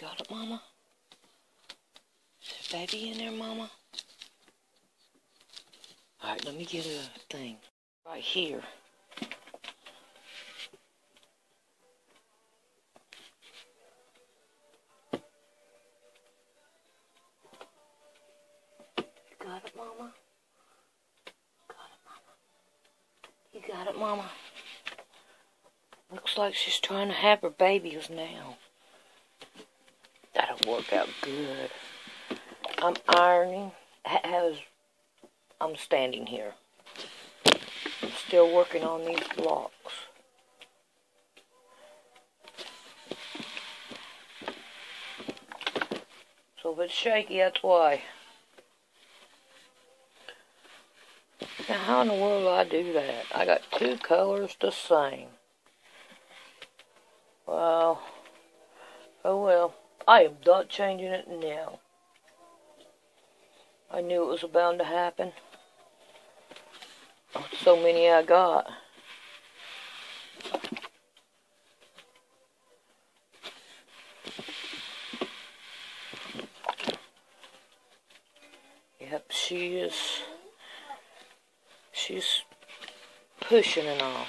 got it, Mama? Is there a baby in there, Mama? Alright, let me get a thing. Right here. Got it, Mama? Got it, Mama? You got it, Mama? Looks like she's trying to have her babies now. That'll work out good. I'm ironing. I'm standing here. I'm still working on these blocks. So if it's shaky, that's why. Now, how in the world do I do that? I got two colors the same. Well, oh well. I am not changing it now. I knew it was bound to happen. Oh, so many I got. Yep, she's pushing and all.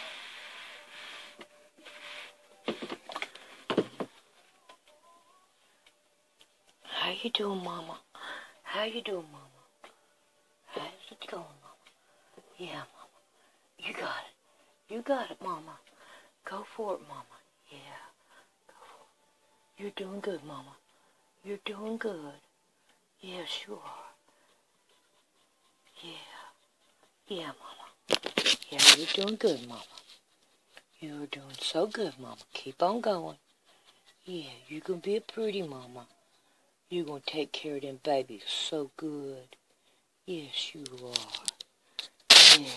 How you doing, Mama? How you doing, Mama? How's it going, Mama? Yeah, Mama. You got it. You got it, Mama. Go for it, Mama. Yeah. Go for it. You're doing good, Mama. You're doing good. Yes, you are. Yeah. Yeah, Mama. Yeah, you're doing good, Mama. You're doing so good, Mama. Keep on going. Yeah, you're going to be a pretty Mama. You're going to take care of them babies so good. Yes, you are. Yeah.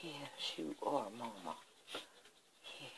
Yes, you are, Mama. Yeah.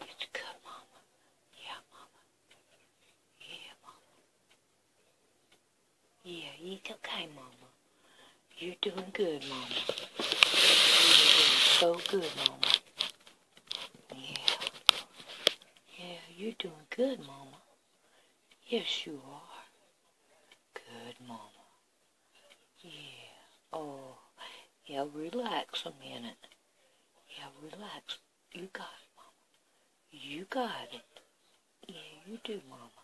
It's good, Mama. Yeah, Mama. Yeah, Mama. Yeah, it's okay, Mama. You're doing good, Mama. You're doing so good, Mama. Yeah. Yeah, you're doing good, Mama. Yes, you are. Good, Mama. Yeah. Oh, yeah, relax a minute. Yeah, relax. You got it, Mama. You got it. Yeah, you do, Mama.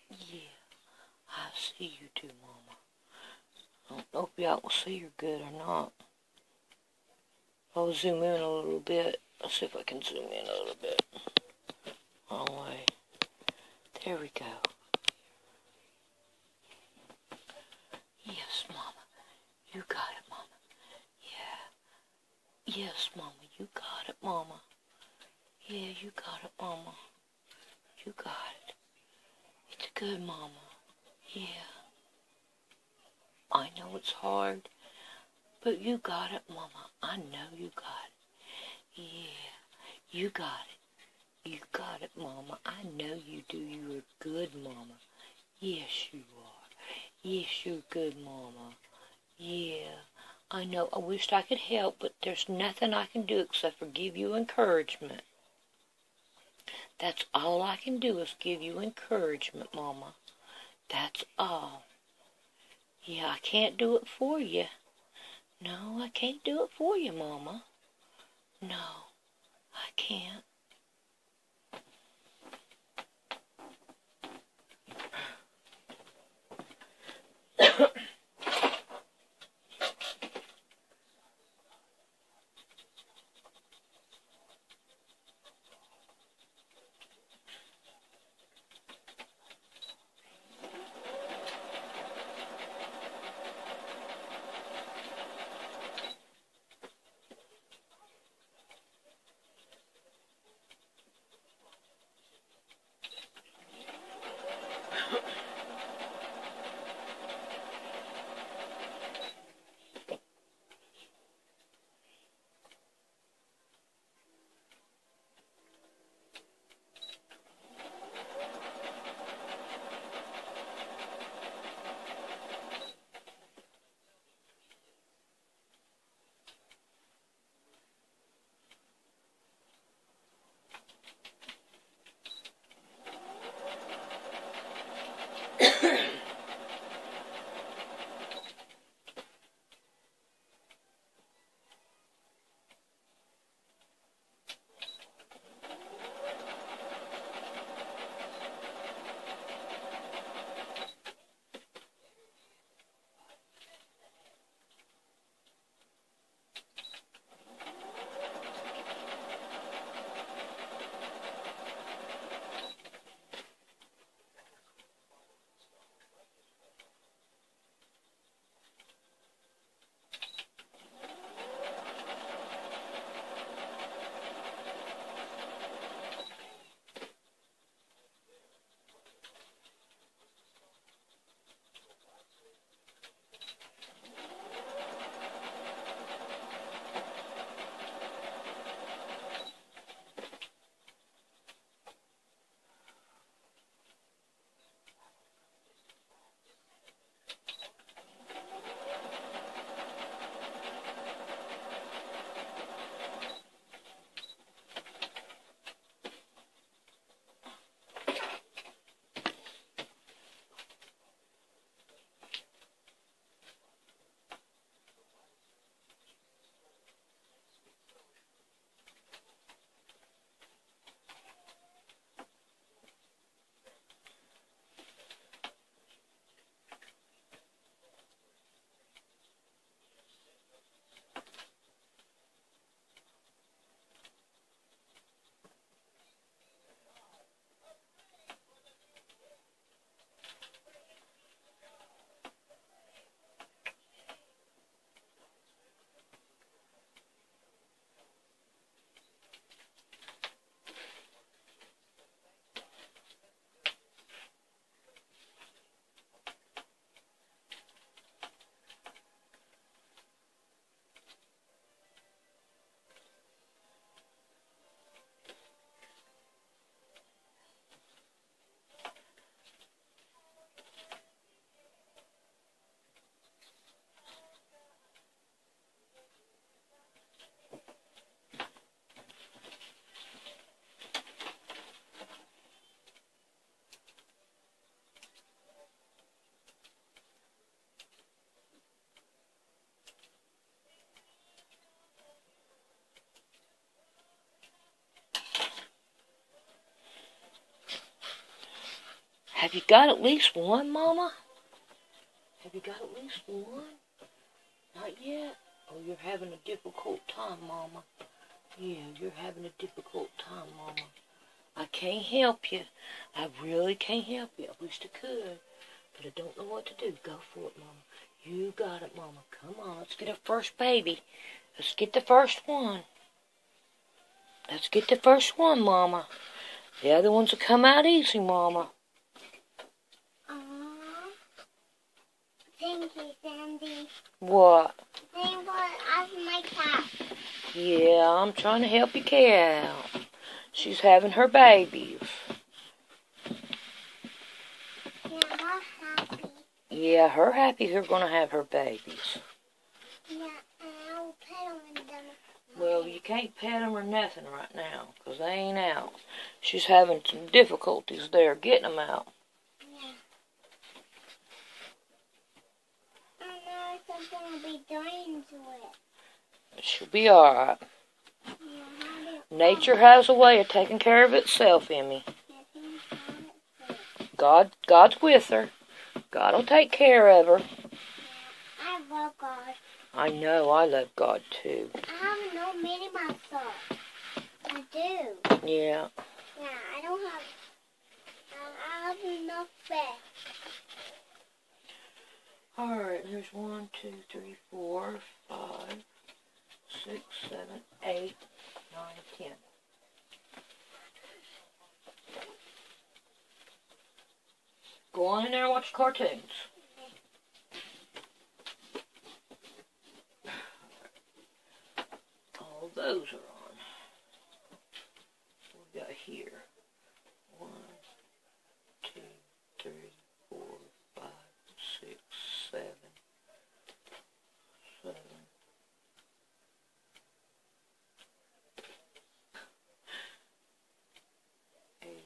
Yeah, I see you too, Mama. I don't know if y'all can see her good or not. I'll zoom in a little bit. Let's see if I can zoom in a little bit. Wrong way. There we go. Yes, Mama. You got it, Mama. Yeah. Yes, Mama. You got it, Mama. Yeah, you got it, Mama. You got it. It's good, Mama. Yeah. I know it's hard, but you got it, Mama. I know you got it. Yeah. You got it. You got it, Mama. I know you do. You're good, Mama. Yes, you are. Yes, you're good, Mama. Yeah. I know. I wished I could help, but there's nothing I can do except for give you encouragement. That's all I can do is give you encouragement, Mama. That's all. Yeah, I can't do it for you. No, I can't do it for you, Mama. No, I can't. Have you got at least one, Mama? Have you got at least one? Not yet? Oh, you're having a difficult time, Mama. Yeah, you're having a difficult time, Mama. I can't help you. I really can't help you. I wish I could, but I don't know what to do. Go for it, Mama. You got it, Mama. Come on, let's get our first baby. Let's get the first one. Let's get the first one, Mama. The other ones will come out easy, Mama. Thank you, Sandy. What? Thank you for my cat. Yeah, I'm trying to help your cat out. She's having her babies. Yeah, I'm happy. Yeah, her happy they're going to have her babies. Yeah, and I'll pet them. Well, you can't pet them or nothing right now, because they ain't out. She's having some difficulties there getting them out. Yeah. I know something will be doing to it. She'll be alright. Yeah. Nature has a way of taking care of itself, Emmy. God's with her. God'll take care of her. I love God. I know, I love God too. I have no many myself. I do. Yeah. Yeah, I don't have. I have enough bed. Alright, here's 1, 2, 3, 4, 5, 6, 7, 8, 9, 10. Go on in there and watch cartoons. All those are on. What we got here? 1, 2, 3, 4, 5, 6, 7, 7. 8, 9,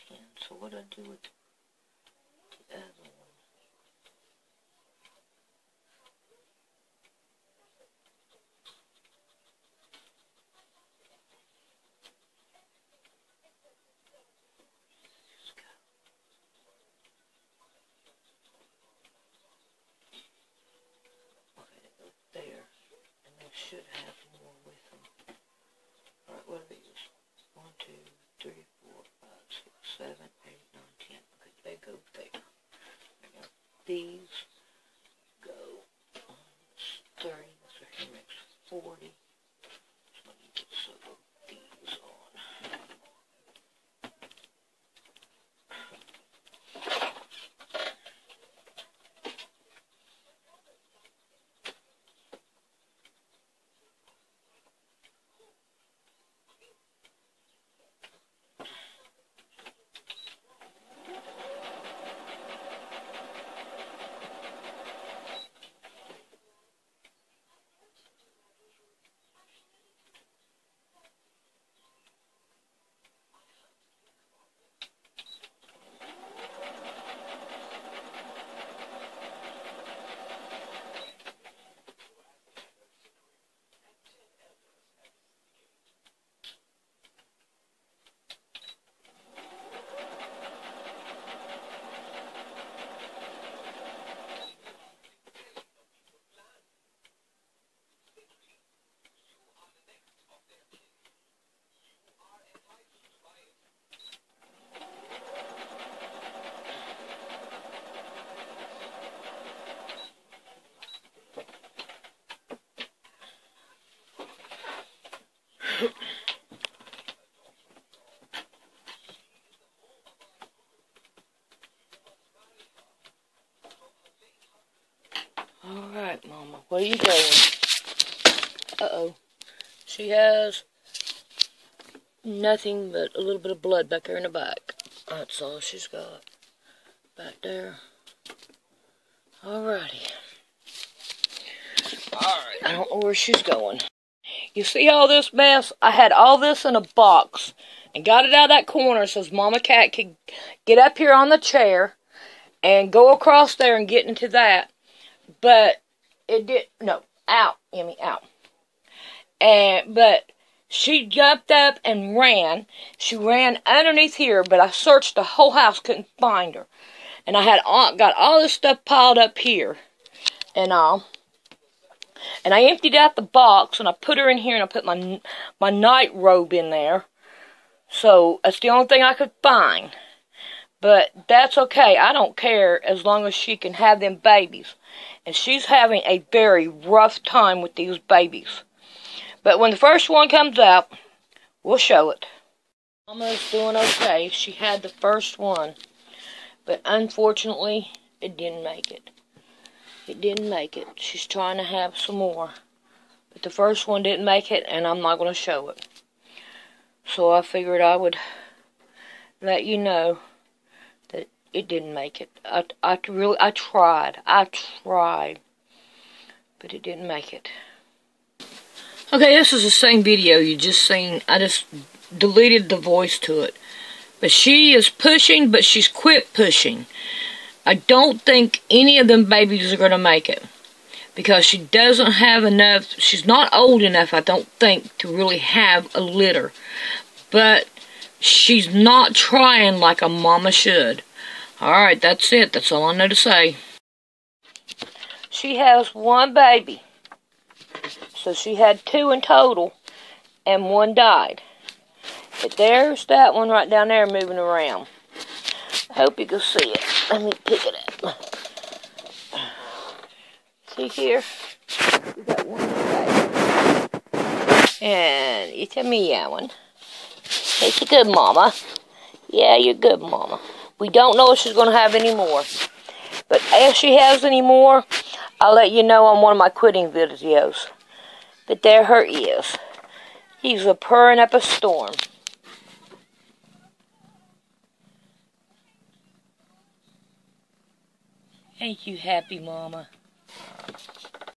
10. So what do I do with the other one? There, and they should have more with them. Alright, what are these? 1, 2, 3, 4, 5, 6, 7, 8, 9, 10. Okay, they go there. Now, these go on 30, so here makes 40. So let me get some of these on. Alright, Mama, where are you going? Uh-oh. She has nothing but a little bit of blood back there in the back. That's all she's got. Back there. Alrighty. Alright, I don't know where she's going. You see all this mess? I had all this in a box and got it out of that corner so Mama Cat could get up here on the chair and go across there and get into that. But it did, no, out, Emmy, out. But she jumped up and ran. She ran underneath here, but I searched the whole house, couldn't find her. And I had got all this stuff piled up here and all. And I emptied out the box and I put her in here and I put my night robe in there. So that's the only thing I could find. But that's okay. I don't care as long as she can have them babies. And she's having a very rough time with these babies. But when the first one comes out, we'll show it. Mama's doing okay. She had the first one. But unfortunately, it didn't make it. It didn't make it. She's trying to have some more. But the first one didn't make it, and I'm not going to show it. So I figured I would let you know that it didn't make it. I tried. But it didn't make it. Okay, this is the same video you just seen. I just deleted the voice to it. But she is pushing, but she's quit pushing. I don't think any of them babies are going to make it. because she doesn't have enough. She's not old enough, I don't think, to really have a litter. But she's not trying like a mama should. Alright, that's it. That's all I know to say. She has one baby. So she had 2 in total, and 1 died. But there's that one right down there moving around. I hope you can see it. Let me pick it up. See here? We got one baby. And it's a meowing. It's a good mama. Yeah, you're good mama. We don't know if she's going to have any more. But if she has any more, I'll let you know on one of my quitting videos. But there her is. He's a purring up a storm. Ain't you happy, mama?